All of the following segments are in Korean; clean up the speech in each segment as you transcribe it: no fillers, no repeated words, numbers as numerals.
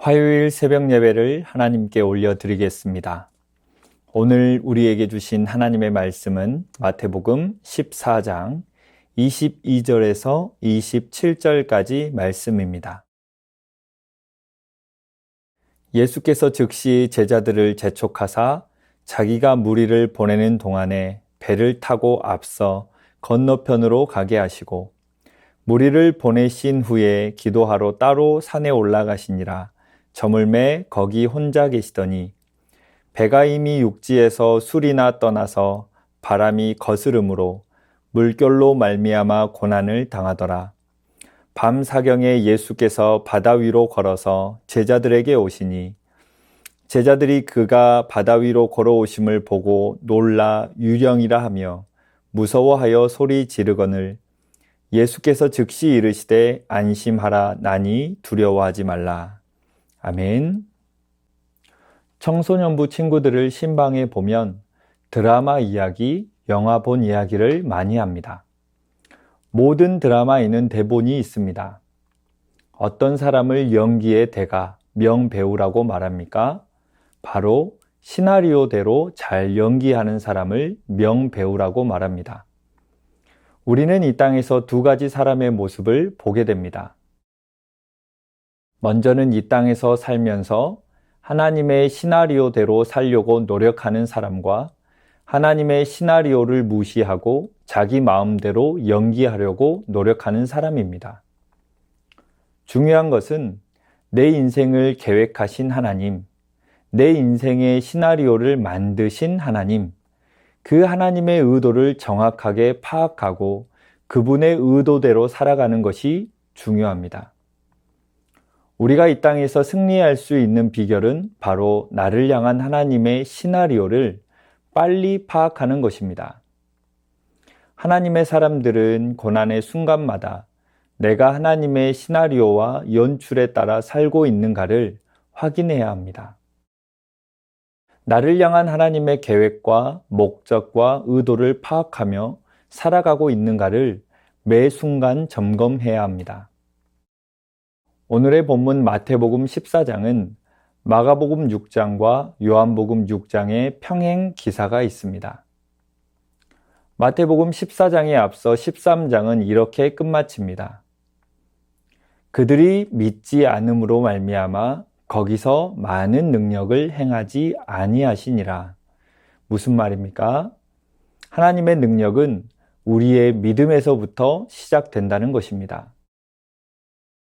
화요일 새벽 예배를 하나님께 올려드리겠습니다. 오늘 우리에게 주신 하나님의 말씀은 마태복음 14장 22절에서 27절까지 말씀입니다. 예수께서 즉시 제자들을 재촉하사 자기가 무리를 보내는 동안에 배를 타고 앞서 건너편으로 가게 하시고 무리를 보내신 후에 기도하러 따로 산에 올라가시니라. 저물매 거기 혼자 계시더니 배가 이미 육지에서 술이나 떠나서 바람이 거스름으로 물결로 말미암아 고난을 당하더라. 밤 사경에 예수께서 바다 위로 걸어서 제자들에게 오시니 제자들이 그가 바다 위로 걸어오심을 보고 놀라 유령이라 하며 무서워하여 소리 지르거늘 예수께서 즉시 이르시되 안심하라 나니 두려워하지 말라. 아멘. 청소년부 친구들을 신방에 보면 드라마 이야기, 영화 본 이야기를 많이 합니다. 모든 드라마에는 대본이 있습니다. 어떤 사람을 연기의 대가, 명배우라고 말합니까? 바로 시나리오대로 잘 연기하는 사람을 명배우라고 말합니다. 우리는 이 땅에서 두 가지 사람의 모습을 보게 됩니다. 먼저는 이 땅에서 살면서 하나님의 시나리오대로 살려고 노력하는 사람과 하나님의 시나리오를 무시하고 자기 마음대로 연기하려고 노력하는 사람입니다. 중요한 것은 내 인생을 계획하신 하나님, 내 인생의 시나리오를 만드신 하나님, 그 하나님의 의도를 정확하게 파악하고 그분의 의도대로 살아가는 것이 중요합니다. 우리가 이 땅에서 승리할 수 있는 비결은 바로 나를 향한 하나님의 시나리오를 빨리 파악하는 것입니다. 하나님의 사람들은 고난의 순간마다 내가 하나님의 시나리오와 연출에 따라 살고 있는가를 확인해야 합니다. 나를 향한 하나님의 계획과 목적과 의도를 파악하며 살아가고 있는가를 매 순간 점검해야 합니다. 오늘의 본문 마태복음 14장은 마가복음 6장과 요한복음 6장의 평행 기사가 있습니다. 마태복음 14장에 앞서 13장은 이렇게 끝마칩니다. 그들이 믿지 않음으로 말미암아 거기서 많은 능력을 행하지 아니하시니라. 무슨 말입니까? 하나님의 능력은 우리의 믿음에서부터 시작된다는 것입니다.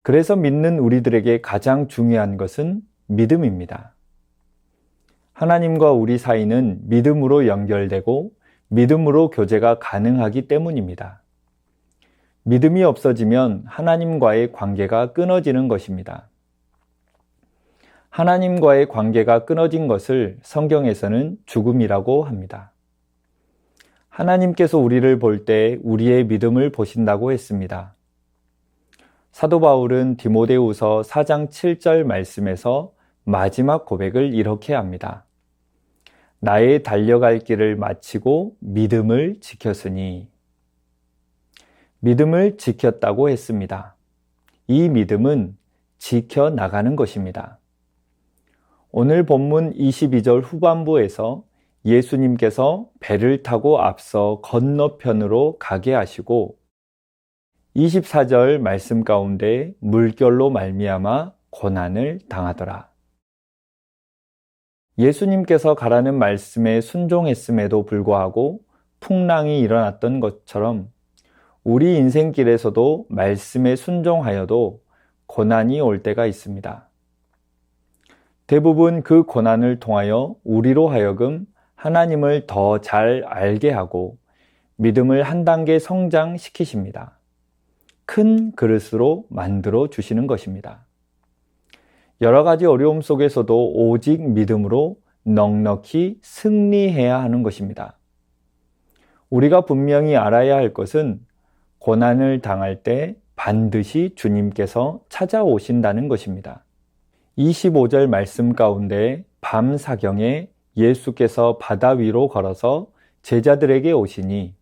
그래서 믿는 우리들에게 가장 중요한 것은 믿음입니다. 하나님과 우리 사이는 믿음으로 연결되고 믿음으로 교제가 가능하기 때문입니다. 믿음이 없어지면 하나님과의 관계가 끊어지는 것입니다. 하나님과의 관계가 끊어진 것을 성경에서는 죽음이라고 합니다. 하나님께서 우리를 볼 때 우리의 믿음을 보신다고 했습니다. 사도 바울은 디모데후서 4장 7절 말씀에서 마지막 고백을 이렇게 합니다. 나의 달려갈 길을 마치고 믿음을 지켰으니. 믿음을 지켰다고 했습니다. 이 믿음은 지켜나가는 것입니다. 오늘 본문 22절 후반부에서 예수님께서 배를 타고 앞서 건너편으로 가게 하시고 24절 말씀 가운데 물결로 말미암아 고난을 당하더라. 예수님께서 가라는 말씀에 순종했음에도 불구하고 풍랑이 일어났던 것처럼 우리 인생길에서도 말씀에 순종하여도 고난이 올 때가 있습니다. 대부분 그 고난을 통하여 우리로 하여금 하나님을 더 잘 알게 하고 믿음을 한 단계 성장시키십니다. 큰 그릇으로 만들어 주시는 것입니다. 여러 가지 어려움 속에서도 오직 믿음으로 넉넉히 승리해야 하는 것입니다. 우리가 분명히 알아야 할 것은 고난을 당할 때 반드시 주님께서 찾아오신다는 것입니다. 25절 말씀 가운데 밤 사경에 예수께서 바다 위로 걸어서 제자들에게 오시니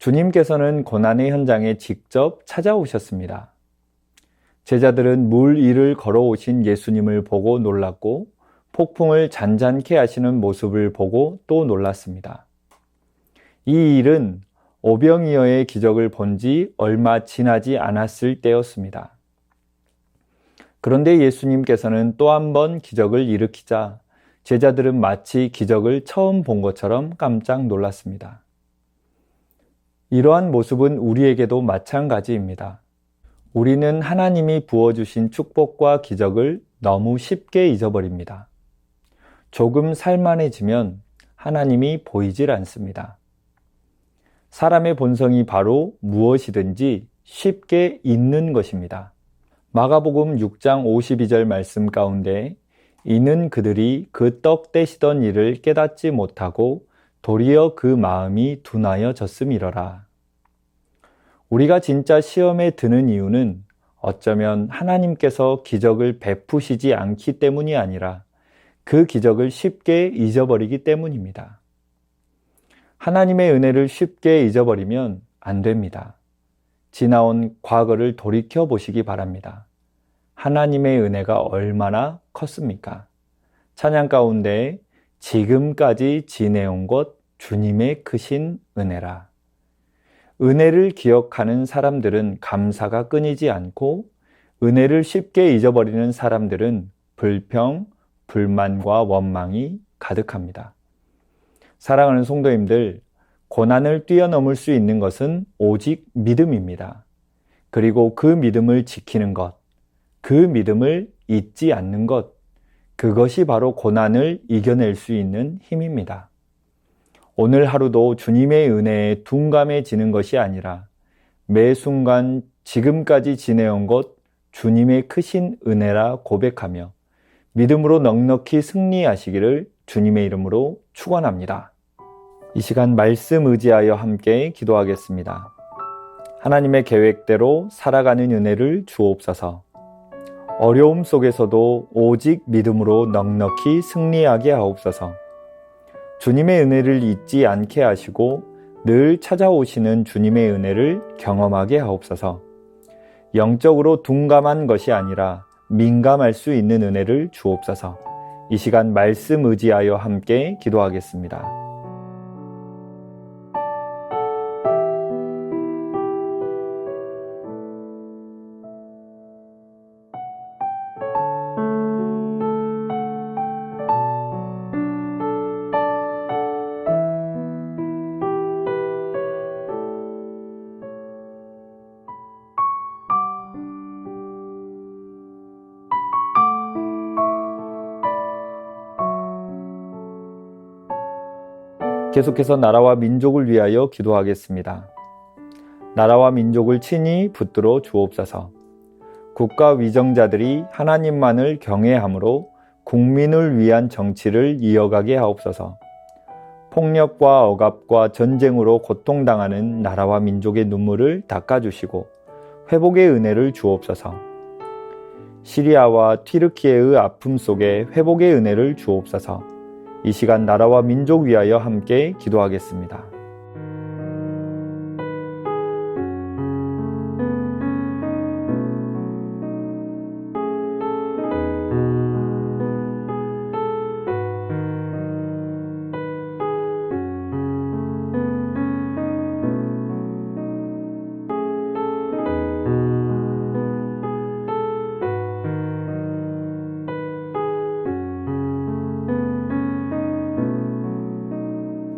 주님께서는 고난의 현장에 직접 찾아오셨습니다. 제자들은 물 위를 걸어오신 예수님을 보고 놀랐고 폭풍을 잔잔케 하시는 모습을 보고 또 놀랐습니다. 이 일은 오병이어의 기적을 본 지 얼마 지나지 않았을 때였습니다. 그런데 예수님께서는 또 한 번 기적을 일으키자 제자들은 마치 기적을 처음 본 것처럼 깜짝 놀랐습니다. 이러한 모습은 우리에게도 마찬가지입니다. 우리는 하나님이 부어주신 축복과 기적을 너무 쉽게 잊어버립니다. 조금 살만해지면 하나님이 보이질 않습니다. 사람의 본성이 바로 무엇이든지 쉽게 잊는 것입니다. 마가복음 6장 52절 말씀 가운데 이는 그들이 그 떡 떼시던 일을 깨닫지 못하고 도리어 그 마음이 둔하여졌음이러라. 우리가 진짜 시험에 드는 이유는 어쩌면 하나님께서 기적을 베푸시지 않기 때문이 아니라 그 기적을 쉽게 잊어버리기 때문입니다. 하나님의 은혜를 쉽게 잊어버리면 안 됩니다. 지나온 과거를 돌이켜 보시기 바랍니다. 하나님의 은혜가 얼마나 컸습니까? 찬양 가운데 지금까지 지내온 것 주님의 크신 은혜라. 은혜를 기억하는 사람들은 감사가 끊이지 않고 은혜를 쉽게 잊어버리는 사람들은 불평, 불만과 원망이 가득합니다. 사랑하는 성도님들, 고난을 뛰어넘을 수 있는 것은 오직 믿음입니다. 그리고 그 믿음을 지키는 것, 그 믿음을 잊지 않는 것, 그것이 바로 고난을 이겨낼 수 있는 힘입니다. 오늘 하루도 주님의 은혜에 둔감해지는 것이 아니라 매 순간 지금까지 지내온 것 주님의 크신 은혜라 고백하며 믿음으로 넉넉히 승리하시기를 주님의 이름으로 축원합니다. 이 시간 말씀 의지하여 함께 기도하겠습니다. 하나님의 계획대로 살아가는 은혜를 주옵소서. 어려움 속에서도 오직 믿음으로 넉넉히 승리하게 하옵소서. 주님의 은혜를 잊지 않게 하시고 늘 찾아오시는 주님의 은혜를 경험하게 하옵소서. 영적으로 둔감한 것이 아니라 민감할 수 있는 은혜를 주옵소서. 이 시간 말씀 의지하여 함께 기도하겠습니다. 계속해서 나라와 민족을 위하여 기도하겠습니다. 나라와 민족을 친히 붙들어 주옵소서. 국가 위정자들이 하나님만을 경외함으로 국민을 위한 정치를 이어가게 하옵소서. 폭력과 억압과 전쟁으로 고통당하는 나라와 민족의 눈물을 닦아주시고 회복의 은혜를 주옵소서. 시리아와 튀르키예의 아픔 속에 회복의 은혜를 주옵소서. 이 시간 나라와 민족 위하여 함께 기도하겠습니다.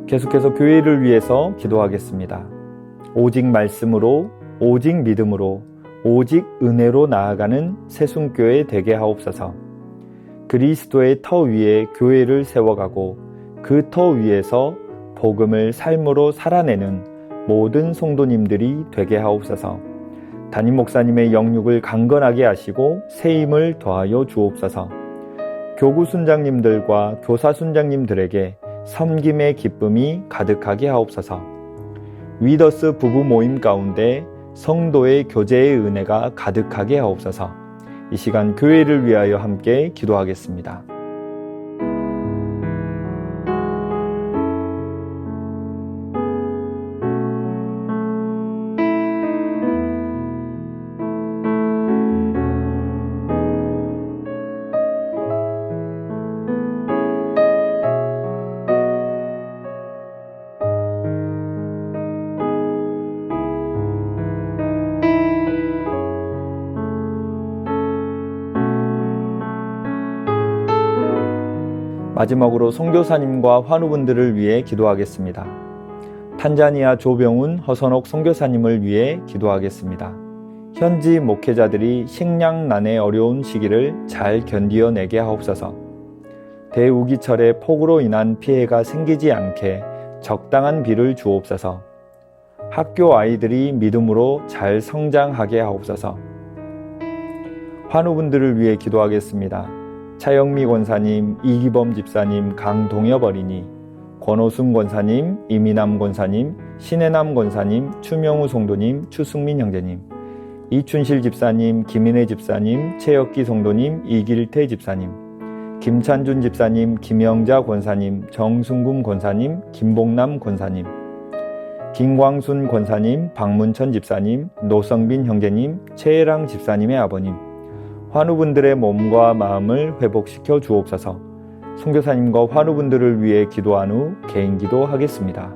계속해서 교회를 위해서 기도하겠습니다. 오직 말씀으로, 오직 믿음으로, 오직 은혜로 나아가는 새순교회 되게 하옵소서. 그리스도의 터 위에 교회를 세워가고 그 터 위에서 복음을 삶으로 살아내는 모든 성도님들이 되게 하옵소서. 담임 목사님의 영육을 강건하게 하시고 새 힘을 더하여 주옵소서. 교구 순장님들과 교사 순장님들에게 섬김의 기쁨이 가득하게 하옵소서. 위더스 부부 모임 가운데 성도의 교제의 은혜가 가득하게 하옵소서. 이 시간 교회를 위하여 함께 기도하겠습니다. 마지막으로 선교사님과 환우분들을 위해 기도하겠습니다. 탄자니아 조병훈, 허선옥 선교사님을 위해 기도하겠습니다. 현지 목회자들이 식량난의 어려운 시기를 잘 견디어내게 하옵소서. 대우기철에 폭우로 인한 피해가 생기지 않게 적당한 비를 주옵소서. 학교 아이들이 믿음으로 잘 성장하게 하옵소서. 환우분들을 위해 기도하겠습니다. 차영미 권사님, 이기범 집사님, 강동엽 어린이, 권오순 권사님, 이미남 권사님, 신혜남 권사님, 추명우 성도님, 추승민 형제님, 이춘실 집사님, 김인혜 집사님, 최혁기 성도님, 이길태 집사님, 김찬준 집사님, 김영자 권사님, 정승금 권사님, 김봉남 권사님, 김광순 권사님, 박문천 집사님, 노성빈 형제님, 최혜랑 집사님의 아버님, 환우분들의 몸과 마음을 회복시켜 주옵소서. 선교사님과 환우분들을 위해 기도한 후 개인기도 하겠습니다.